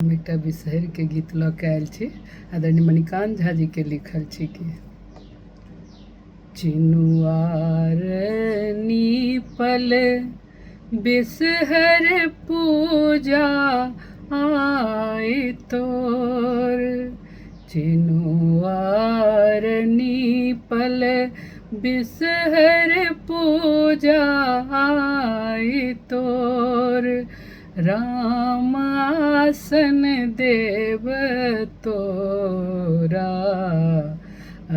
हम एकटा बिसहरि के गीत लऽ के आयल छी। आदरणीय मणिकान्त झा जी के लिखल छी कि चिनुआर नीपल बिसहर पूजा आय तोर। चिनुआर नीपल बिसहर पूजा आय तोर। राम आसन देव तोरा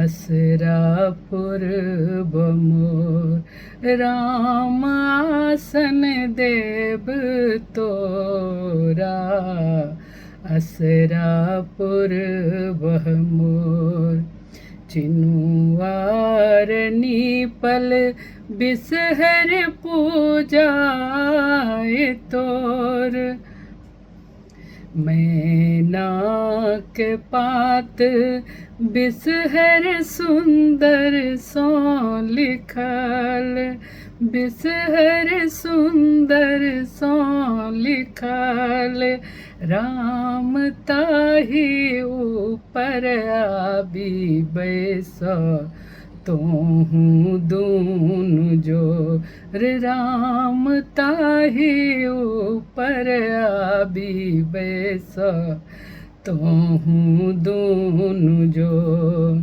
असरा पूर्व मोर। राम आसन देव तोरा असरा पूर्व मोर। चिनुआर नीपल बिसहर पूजा आय तोर। मैना के पात बिसहर सुंदर सो लिखल। बिसहर सुंदर सो लिखल। राम ताहि ऊपर आबि बैस तोहूँ दुनु जोर। राम ताहि ऊपर आबि बैस तोहूँ दुनु जोर।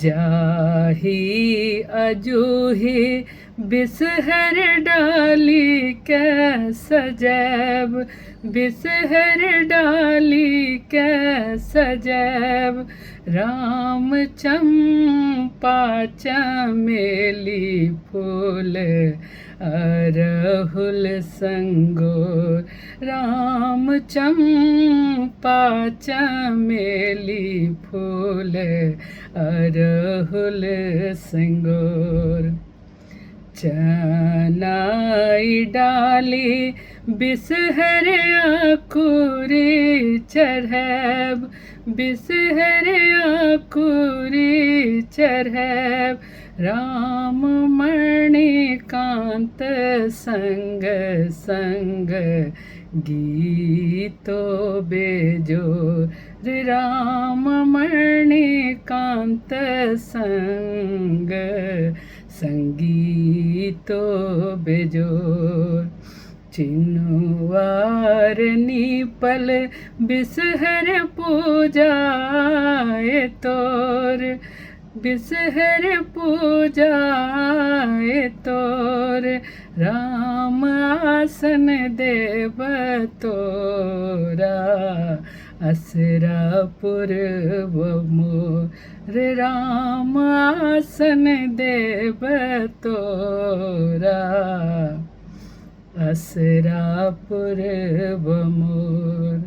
जाहि अजूहि बिसहर डाली के सजैब। बिसहर डाली के सजैब। राम चंपा चमेली फूल अरहुल संगोर। राम चंपा चमेली फूल अरहुल संगोर। चनाई डाली बिसहर आकुरी चढ़ैब। बिसहर आकुरी चढ़ैब। राम मणिकान्त संग संग गीतो बेजोर। राम मणिकान्त संग संगीतो बेजोर। चिनुआर नीपल बिसहर पूजा आय तोर। बिसहर पूजा आय तोर। राम आसन देव तोरा असरा पूर्व मोर। राम आसन देव तोरा असरा पूर्व मोर।